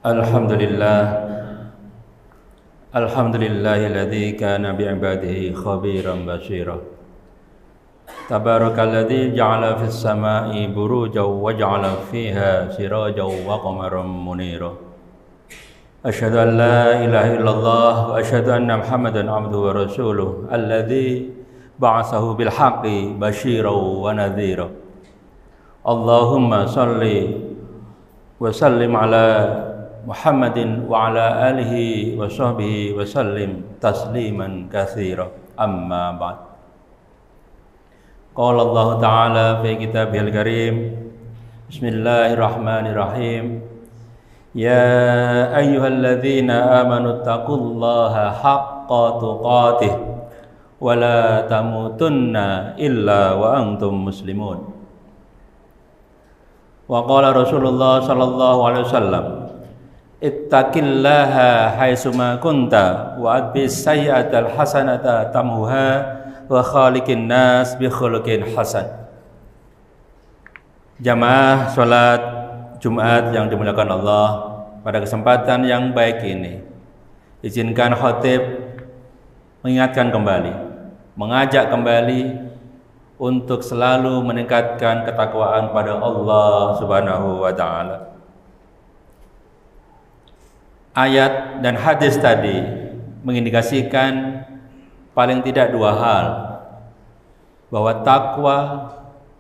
Alhamdulillah, alhamdulillahilladzi kana bi'ibadihi khabiran basira. Tabarakalladzi ja'ala fis sama'i burujan wa ja'ala fiha sirajan wa qamaran munira. Asyhadu an la ilaha illallah wa asyhadu anna Muhammadan abduhu wa rasuluh alladzi ba'atsahu bil haqqi basyiran wa nadhira. Allahumma shalli wa sallim ala Muhammadin wa ala alihi wa sahbihi wa sallim tasliman katsira. Amma ba'd. Qala Allah Ta'ala fi kitabihil karim. Bismillahirrahmanirrahim. Ya ayyuhalladzina amanu taqullaha haqqa tuqatih wa la tamutunna illa wa antum muslimun. Wa qala Rasulullah sallallahu alaihi wasallam, ittaqillaha haitsuma kunta wa adbis sayyi'atal hasanata tamhuha wa khaliqin nas bi khuluqin hasan. Jamaah salat Jumat yang dimuliakan Allah, pada kesempatan yang baik ini izinkan khatib mengingatkan kembali, mengajak kembali untuk selalu meningkatkan ketakwaan pada Allah Subhanahu wa taala. Ayat dan hadis tadi mengindikasikan paling tidak dua hal, bahwa takwa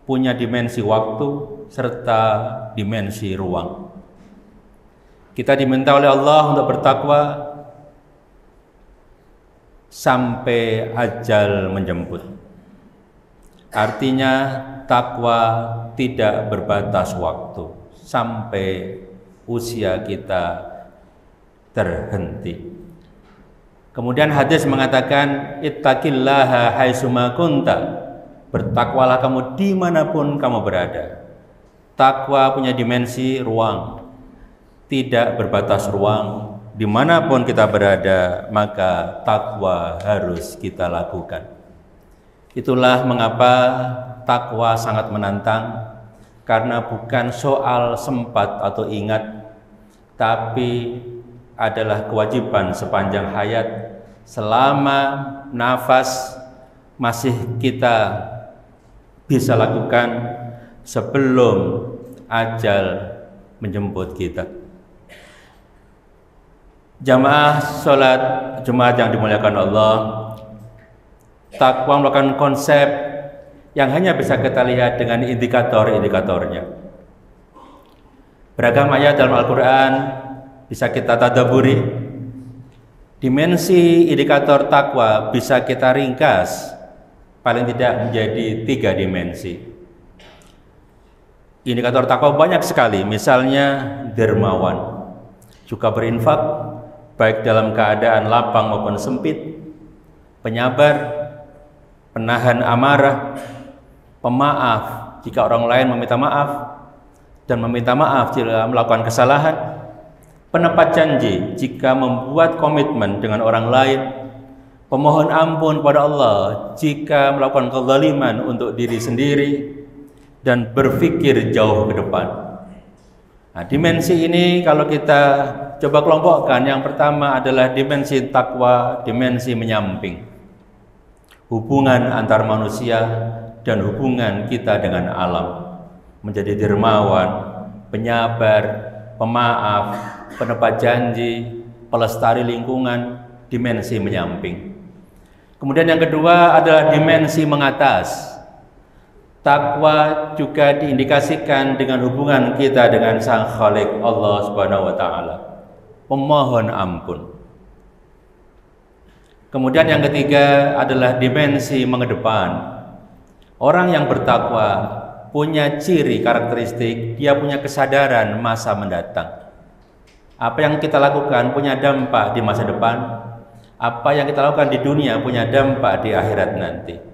punya dimensi waktu serta dimensi ruang. Kita diminta oleh Allah untuk bertakwa sampai ajal menjemput. Artinya takwa tidak berbatas waktu sampai usia kita terhenti. Kemudian hadis mengatakan ittaqillaha haitsuma kunta, bertakwalah kamu dimanapun kamu berada. Takwa punya dimensi ruang, tidak berbatas ruang. Dimanapun kita berada, maka takwa harus kita lakukan. Itulah mengapa takwa sangat menantang, karena bukan soal sempat atau ingat, tapi adalah kewajiban sepanjang hayat. Selama nafas masih kita bisa lakukan sebelum ajal menjemput kita. Jamaah salat Jumat yang dimuliakan Allah, takwa merupakan konsep yang hanya bisa kita lihat dengan indikator-indikatornya. Beragam ayat dalam Al-Quran bisa kita tadabburi. Dimensi indikator takwa bisa kita ringkas paling tidak menjadi 3 dimensi. Indikator takwa banyak sekali, misalnya dermawan, suka berinfak baik dalam keadaan lapang maupun sempit, penyabar, penahan amarah, pemaaf jika orang lain meminta maaf dan meminta maaf jika melakukan kesalahan, penepat janji jika membuat komitmen dengan orang lain, pemohon ampun pada Allah jika melakukan kezaliman untuk diri sendiri, dan berpikir jauh ke depan. Nah, dimensi ini kalau kita coba kelompokkan, yang pertama adalah dimensi takwa, dimensi menyamping, hubungan antar manusia dan hubungan kita dengan alam, menjadi dermawan, penyabar, pemaaf, penepat janji, pelestari lingkungan, dimensi menyamping. Kemudian yang kedua adalah dimensi mengatas. Takwa juga diindikasikan dengan hubungan kita dengan Sang Khalik Allah Subhanahu wa taala, pemohon ampun. Kemudian yang ketiga adalah dimensi mengedepan. Orang yang bertakwa punya ciri karakteristik, dia punya kesadaran masa mendatang. Apa yang kita lakukan punya dampak di masa depan. Apa yang kita lakukan di dunia punya dampak di akhirat nanti.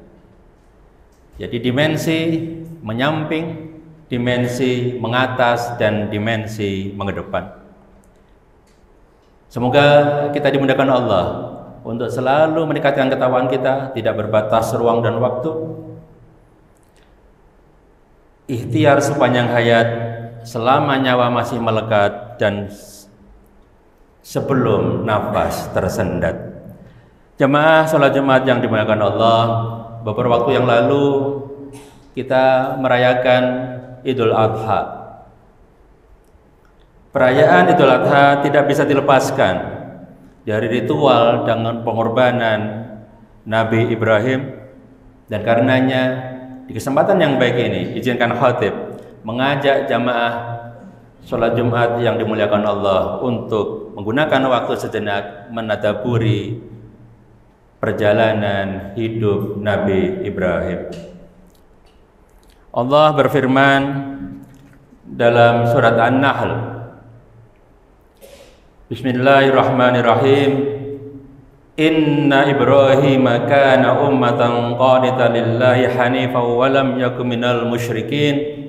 Jadi dimensi menyamping, dimensi mengatas, dan dimensi mengedepan. Semoga kita dimudahkan Allah untuk selalu meningkatkan ketakwaan kita, tidak berbatas ruang dan waktu. Ikhtiar sepanjang hayat selama nyawa masih melekat dan sebelum nafas tersendat. Jamaah salat Jumat yang dimuliakan Allah, beberapa waktu yang lalu kita merayakan Idul Adha. Perayaan Idul Adha tidak bisa dilepaskan dari ritual dengan pengorbanan Nabi Ibrahim, dan karenanya di kesempatan yang baik ini izinkan khatib mengajak jamaah sholat Jumat yang dimuliakan Allah untuk menggunakan waktu sejenak menadaburi perjalanan hidup Nabi Ibrahim. Allah berfirman dalam surat An-Nahl, Bismillahirrahmanirrahim, Inna Ibrahim kana ummatan qanitan lillahi hanifan wa lam yakun minal musyrikin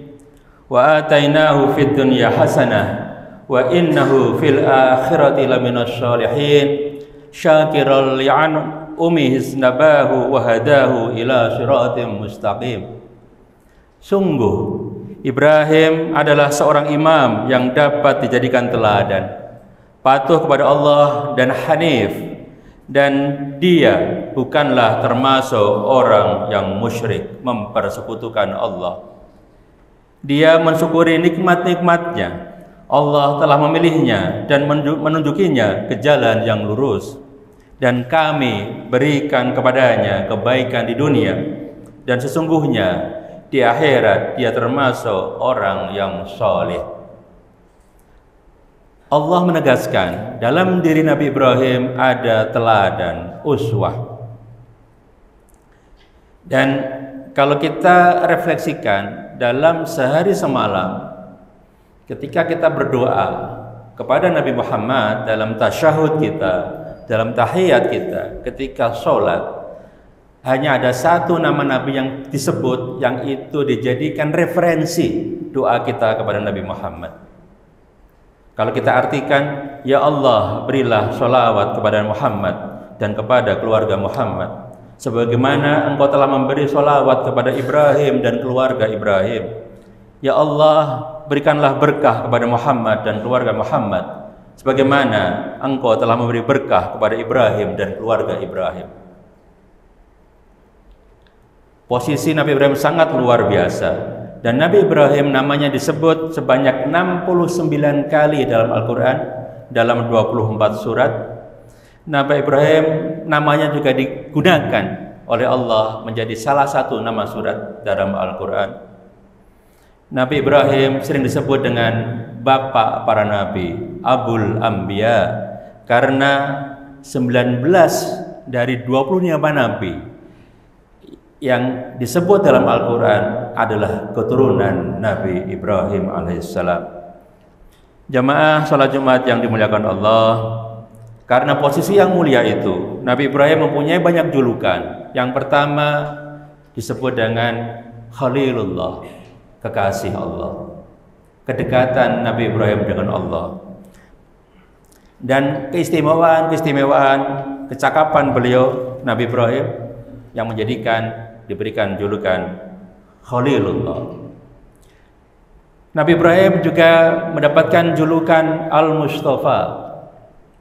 wa atainahu fid dunya hasanah wa innahu fil akhirati laminas sholihin syakiran li'an umihisnabahu wa hadahu ila siratim mustaqim. Sungguh Ibrahim adalah seorang imam yang dapat dijadikan teladan, patuh kepada Allah dan hanif, dan dia bukanlah termasuk orang yang musyrik mempersekutukan Allah. Dia mensyukuri nikmat-nikmatnya. Allah telah memilihnya dan menunjukinya ke jalan yang lurus, dan kami berikan kepadanya kebaikan di dunia, dan sesungguhnya di akhirat dia termasuk orang yang saleh. Allah menegaskan dalam diri Nabi Ibrahim ada teladan, uswah. Dan kalau kita refleksikan dalam sehari semalam, ketika kita berdoa kepada Nabi Muhammad dalam tasyahud kita, dalam tahiyat kita, ketika sholat, hanya ada satu nama Nabi yang disebut, yang itu dijadikan referensi doa kita kepada Nabi Muhammad. Kalau kita artikan, ya Allah berilah sholawat kepada Muhammad dan kepada keluarga Muhammad, sebagaimana Engkau telah memberi sholawat kepada Ibrahim dan keluarga Ibrahim. Ya Allah berikanlah berkah kepada Muhammad dan keluarga Muhammad, sebagaimana Engkau telah memberi berkah kepada Ibrahim dan keluarga Ibrahim. Posisi Nabi Ibrahim sangat luar biasa, dan Nabi Ibrahim namanya disebut sebanyak 69 kali dalam Al-Quran, dalam 24 surat. Nabi Ibrahim namanya juga digunakan oleh Allah menjadi salah satu nama surat dalam Al-Quran. Nabi Ibrahim sering disebut dengan bapak para nabi, Abul Anbiya, karena 19 dari 25 nabi yang disebut dalam Al-Quran adalah keturunan Nabi Ibrahim alaihissalam. Jamaah salat Jumat yang dimuliakan Allah, karena posisi yang mulia itu, Nabi Ibrahim mempunyai banyak julukan. Yang pertama disebut dengan Khalilullah, kekasih Allah, kedekatan Nabi Ibrahim dengan Allah. Dan keistimewaan kecakapan beliau Nabi Ibrahim yang diberikan julukan Khalilullah. Nabi Ibrahim juga mendapatkan julukan Al-Mustafa,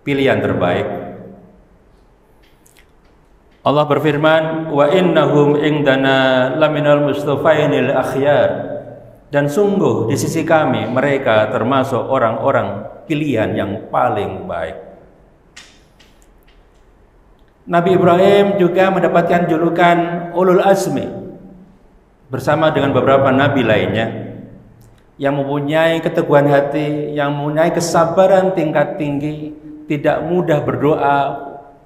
pilihan terbaik. Allah berfirman, wa innahum indana laminal mustafainil akhyar, dan sungguh di sisi kami mereka termasuk orang-orang pilihan yang paling baik. Nabi Ibrahim juga mendapatkan julukan Ulul Azmi bersama dengan beberapa nabi lainnya yang mempunyai keteguhan hati, yang mempunyai kesabaran tingkat tinggi, tidak mudah berdoa,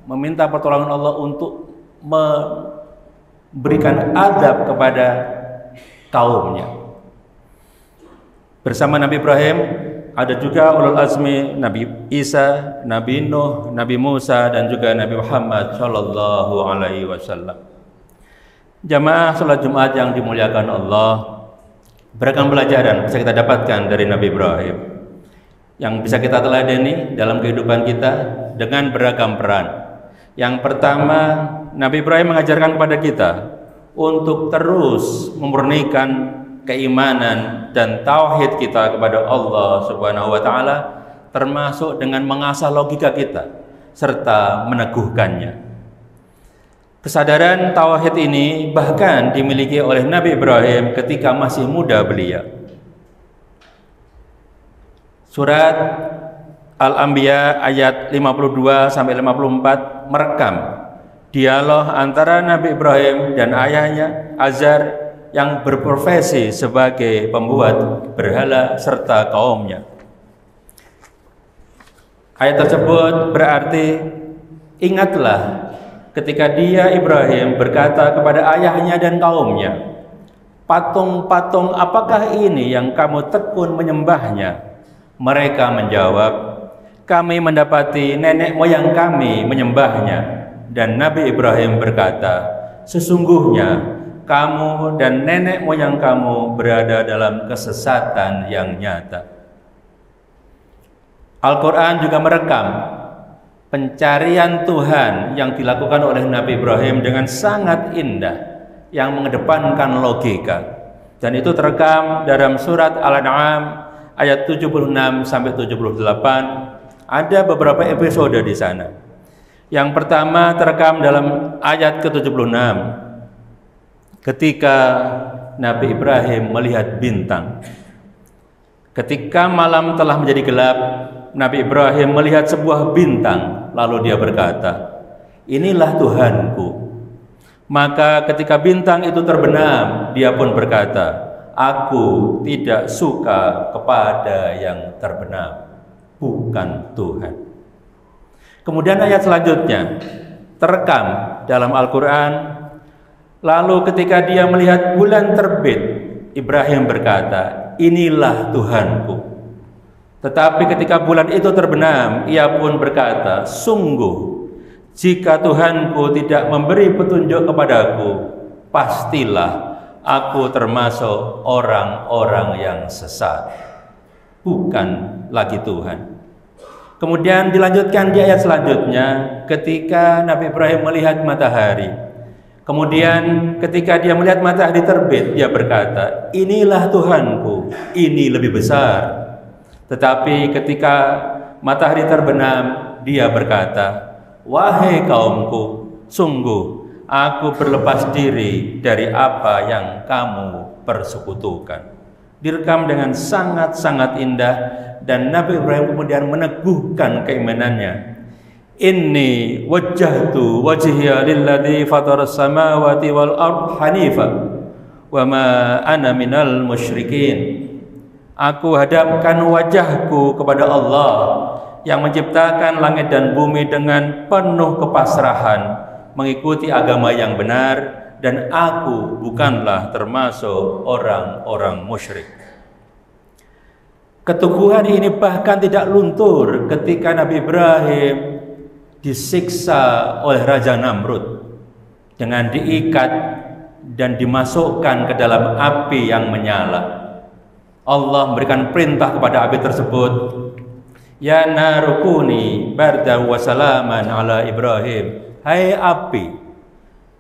meminta pertolongan Allah untuk memberikan adab kepada kaumnya. Bersama Nabi Ibrahim ada juga ulul azmi, Nabi Isa, Nabi Nuh, Nabi Musa, dan juga Nabi Muhammad sallallahu alaihi wasallam. Jamaah salat Jumat yang dimuliakan Allah, beragam pelajaran bisa kita dapatkan dari Nabi Ibrahim yang bisa kita teladani dalam kehidupan kita dengan beragam peran. Yang pertama, Nabi Ibrahim mengajarkan kepada kita untuk terus memurnikan keimanan dan tauhid kita kepada Allah Subhanahu wa taala, termasuk dengan mengasah logika kita serta meneguhkannya. Kesadaran tauhid ini bahkan dimiliki oleh Nabi Ibrahim ketika masih muda belia. Surat Al-Anbiya ayat 52 sampai 54 merekam dialog antara Nabi Ibrahim dan ayahnya Azar yang berprofesi sebagai pembuat berhala serta kaumnya. Ayat tersebut berarti, ingatlah ketika dia Ibrahim berkata kepada ayahnya dan kaumnya, patung-patung apakah ini yang kamu tekun menyembahnya? Mereka menjawab, kami mendapati nenek moyang kami menyembahnya. Dan Nabi Ibrahim berkata, sesungguhnya kamu dan nenek moyang kamu berada dalam kesesatan yang nyata. Al-Quran juga merekam pencarian Tuhan yang dilakukan oleh Nabi Ibrahim dengan sangat indah, yang mengedepankan logika. Dan itu terekam dalam surat Al-An'am ayat 76 sampai 78. Ada beberapa episode di sana. Yang pertama terekam dalam ayat ke-76 ketika Nabi Ibrahim melihat bintang. Ketika malam telah menjadi gelap, Nabi Ibrahim melihat sebuah bintang, lalu dia berkata, inilah Tuhanku. Maka ketika bintang itu terbenam, dia pun berkata, aku tidak suka kepada yang terbenam, bukan Tuhan. Kemudian ayat selanjutnya terekam dalam Al-Quran. Lalu ketika dia melihat bulan terbit, Ibrahim berkata, inilah Tuhanku. Tetapi ketika bulan itu terbenam, ia pun berkata, sungguh jika Tuhanku tidak memberi petunjuk kepadaku, pastilah aku termasuk orang-orang yang sesat, bukan lagi Tuhan. Kemudian dilanjutkan di ayat selanjutnya ketika Nabi Ibrahim melihat matahari. Kemudian ketika dia melihat matahari terbit, dia berkata, inilah Tuhanku, ini lebih besar. Tetapi ketika matahari terbenam, dia berkata, wahai kaumku, sungguh aku berlepas diri dari apa yang kamu persekutukan. Direkam dengan sangat-sangat indah, dan Nabi Ibrahim kemudian meneguhkan keimanannya. Inni wajjahtu wajhiya lilladzi fataras samawati wal ardh hanifa wa ma ana minal musyrikin. Aku hadapkan wajahku kepada Allah yang menciptakan langit dan bumi dengan penuh kepasrahan, mengikuti agama yang benar, dan aku bukanlah termasuk orang-orang musyrik. Keteguhan ini bahkan tidak luntur ketika Nabi Ibrahim disiksa oleh Raja Namrud dengan diikat dan dimasukkan ke dalam api yang menyala. Allah memberikan perintah kepada api tersebut, ya narukuni bardan wa salaman ala Ibrahim. Hai api,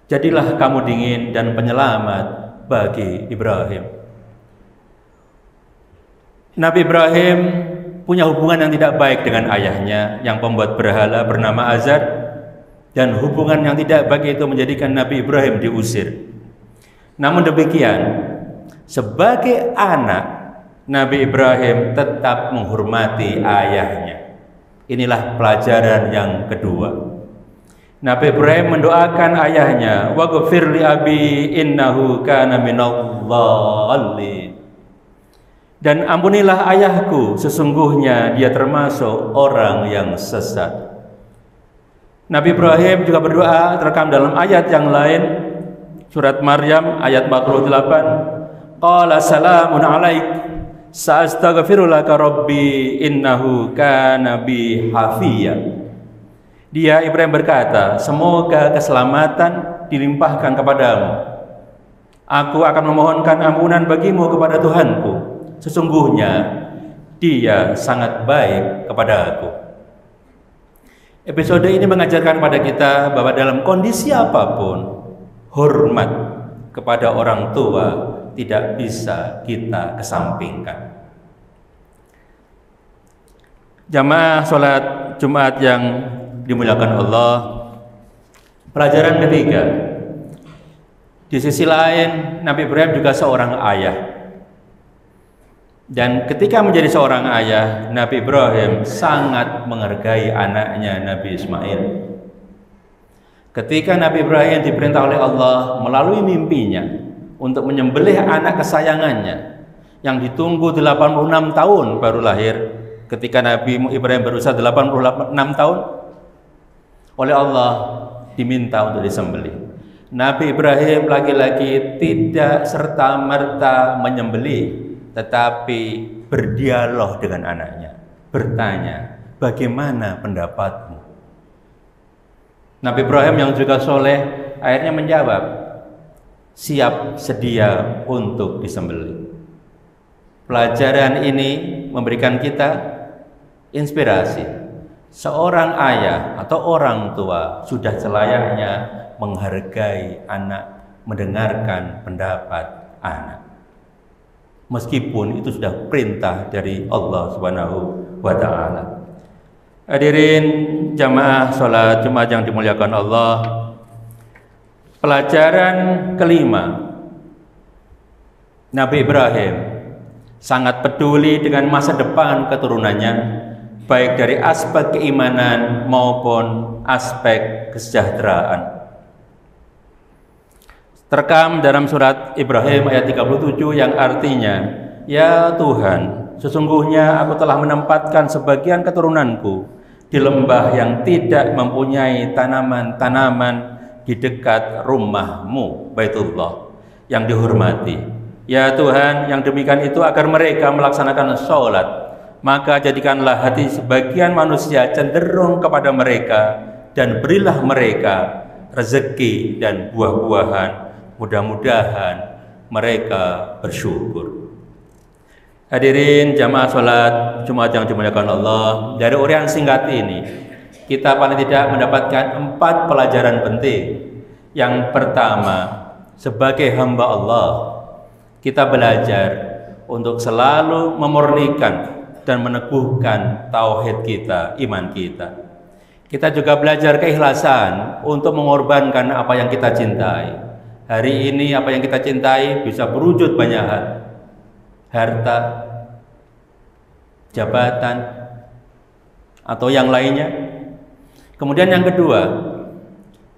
jadilah kamu dingin dan penyelamat bagi Ibrahim. Nabi Ibrahim punya hubungan yang tidak baik dengan ayahnya yang pembuat berhala bernama Azar, dan hubungan yang tidak baik itu menjadikan Nabi Ibrahim diusir. Namun demikian, sebagai anak, Nabi Ibrahim tetap menghormati ayahnya. Inilah pelajaran yang kedua. Nabi Ibrahim mendoakan ayahnya, waghfir li abi innahu kana minadh dhalin. Dan ampunilah ayahku, sesungguhnya dia termasuk orang yang sesat. Nabi Ibrahim juga berdoa terekam dalam ayat yang lain, surat Maryam ayat 48. Qala salamun alaik, sa'astaghfiru laka rabbi innahu kana bi hafiya. Dia Ibrahim berkata, semoga keselamatan dilimpahkan kepadamu. Aku akan memohonkan ampunan bagimu kepada Tuhanku. Sesungguhnya dia sangat baik kepada aku. Episode ini mengajarkan kepada kita bahwa dalam kondisi apapun, hormat kepada orang tua tidak bisa kita kesampingkan. Jamaah sholat Jumat yang dimuliakan Allah, pelajaran ketiga, di sisi lain Nabi Ibrahim juga seorang ayah. Dan ketika menjadi seorang ayah, Nabi Ibrahim sangat menghargai anaknya Nabi Ismail. Ketika Nabi Ibrahim diperintah oleh Allah melalui mimpinya untuk menyembelih anak kesayangannya yang ditunggu 86 tahun baru lahir, ketika Nabi Ibrahim berusia 86 tahun, oleh Allah diminta untuk disembelih. Nabi Ibrahim lagi-lagi tidak serta-merta menyembelih, tetapi berdialog dengan anaknya, bertanya, bagaimana pendapatmu? Nabi Ibrahim yang juga soleh akhirnya menjawab, siap sedia untuk disembelih. Pelajaran ini memberikan kita inspirasi. Seorang ayah atau orang tua sudah selayaknya menghargai anak, mendengarkan pendapat anak, meskipun itu sudah perintah dari Allah Subhanahu wa Ta'ala. Hadirin jamaah sholat Jumat yang dimuliakan Allah, pelajaran kelima, Nabi Ibrahim sangat peduli dengan masa depan keturunannya, baik dari aspek keimanan maupun aspek kesejahteraan. Terekam dalam surat Ibrahim ayat 37 yang artinya, ya Tuhan, sesungguhnya aku telah menempatkan sebagian keturunanku di lembah yang tidak mempunyai tanaman-tanaman di dekat rumahmu, Baitullah, yang dihormati. Ya Tuhan, yang demikian itu agar mereka melaksanakan sholat, maka jadikanlah hati sebagian manusia cenderung kepada mereka, dan berilah mereka rezeki dan buah-buahan, mudah-mudahan mereka bersyukur. Hadirin jamaah sholat Jumat yang dimuliakan Allah, dari uraian singkat ini kita paling tidak mendapatkan 4 pelajaran penting. Yang pertama, sebagai hamba Allah, kita belajar untuk selalu memurnikan dan meneguhkan tauhid kita, iman kita. Kita juga belajar keikhlasan untuk mengorbankan apa yang kita cintai. Hari ini apa yang kita cintai bisa berwujud banyak hal, harta, jabatan, atau yang lainnya. Kemudian yang kedua,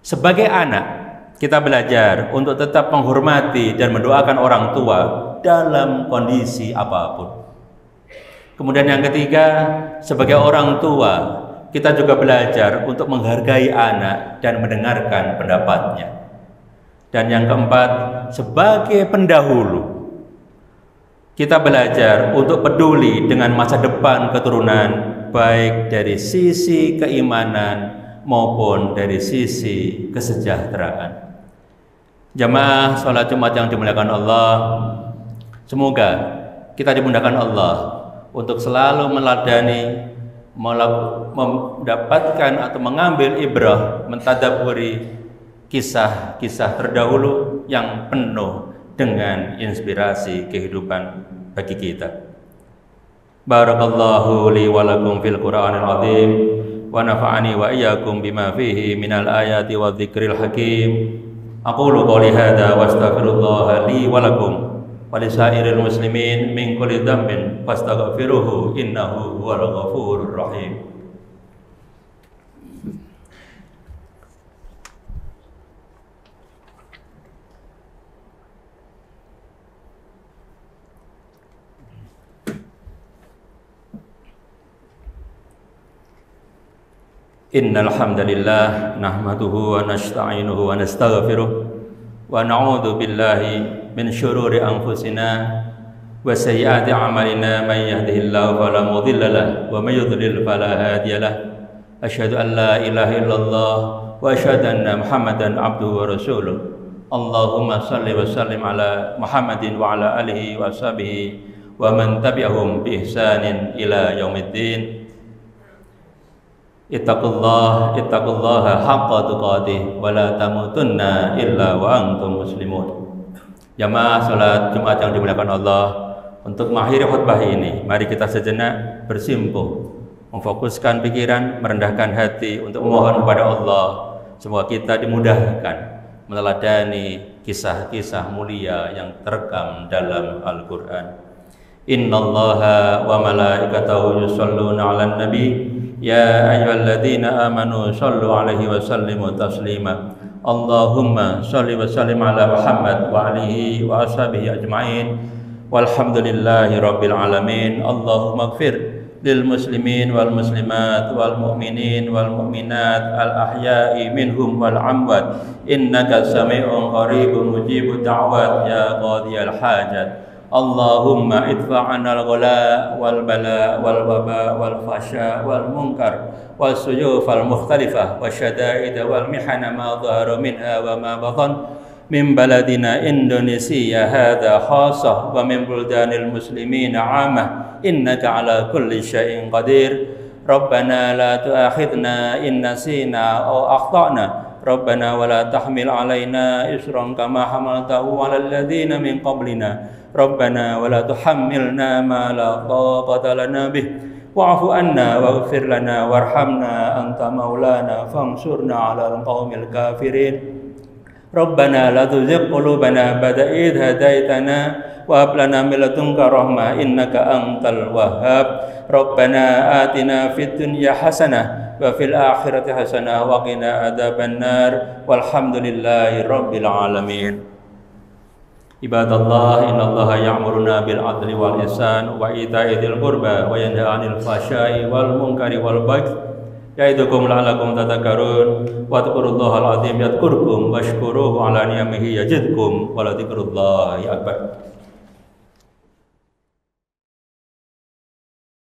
sebagai anak, kita belajar untuk tetap menghormati dan mendoakan orang tua dalam kondisi apapun. Kemudian yang ketiga, sebagai orang tua, kita juga belajar untuk menghargai anak dan mendengarkan pendapatnya. Dan yang keempat, sebagai pendahulu, kita belajar untuk peduli dengan masa depan keturunan, baik dari sisi keimanan maupun dari sisi kesejahteraan. Jamaah sholat Jumat yang dimuliakan Allah, semoga kita dimudahkan Allah untuk selalu meladani, mendapatkan atau mengambil ibrah, mentadaburi kisah-kisah terdahulu yang penuh dengan inspirasi kehidupan bagi kita. Barakallahu li wa lakum fil Qur'anil azim wa nafa'ani wa iyyakum bima fihi minal ayati wa dzikril hakim. Aqulu qouli hadza wa astaghfirullah li wa lakum wa lisairil muslimin min kulli dhanbin fastaghfiruhu innahu huwal ghafurur rahim. Innal hamdalillah nahmaduhu wa nasta'inuhu wa nastaghfiruh wa na'udzu billahi min syururi anfusina wa sayyiati a'malina, may yahdihillahu fala mudilla lahu wa may yudlil fala hadiya lahu. Asyhadu an la ilaha illallah wa asyhadu anna Muhammadan abduhu wa rasuluh. Allahumma shalli wa sallim ala Muhammadin wa ala alihi wa sahbihi wa man tabi'ahum bi ihsanin ila yaumiddin. Ittaqullaha haqqa tuqatih wa la tamutunna illa wa antum muslimun. Jamaah salat Jumat yang dimuliakan Allah, untuk mengakhiri khutbah ini, mari kita sejenak bersimpuh memfokuskan pikiran, merendahkan hati untuk memohon kepada Allah. Semoga kita dimudahkan meneladani kisah-kisah mulia yang terekam dalam Al-Quran. Innallaha wa malaikatahu yusholluna 'alan nabi ya ayyuhalladzina amanu shollu 'alaihi wa sallimu taslima. Allahumma sholli wa sallim ala Muhammad wa alihi wa ashabihi ajma'in. Walhamdulillahi rabbil alamin. Allahumma ighfir lil muslimin wal muslimat wal mu'minin wal mu'minat al ahya'i minhum wal amwat innaka sami'un qaribun mujibud da'wat ya qadiyal hajat. Allahumma idfa'ana al-ghala wal bala wal waba wal fasha wal munkar wal suyuf al mukhtalifah wa syada'id wal mihana ma dhahara minha wa ma batan min baladina Indonesia hadha khasah wa min buldanil muslimina 'amah innaka ala kulli syai'in qadir. Rabbana la tu'akhidna in nasina aw akhtana Rabbana wa la tahmil alaina isran kama hamaltahu 'alal ladzina min qablina Rabbana wa la tuhammilna ma la taqata lana bih wa'fu anna waghfir lana warhamna anta maulana fansurna 'alal qaumil kafirin. Rabbana la tuzigh qulubana ba'da idh hadaitana wa hab lana min ladunka rahmah innaka antal wahhab. Rabbana atina fid dunya hasanah wa fil akhirati hasanah wa qina adzabannar. Walhamdulillahi rabbil alamin. Ibadallah, innallaha ya'muruna bil adli wal ihsan wa ita'i dzil qurba wa yanha 'anil fahsya'i wal munkari wal baghi ya'idukum la'allakum tadhakkarun. Wa dzkurullahal 'azim yadhkurkum washkuruhu 'ala ni'amihi yazidkum wa la dzikrullahi akbar.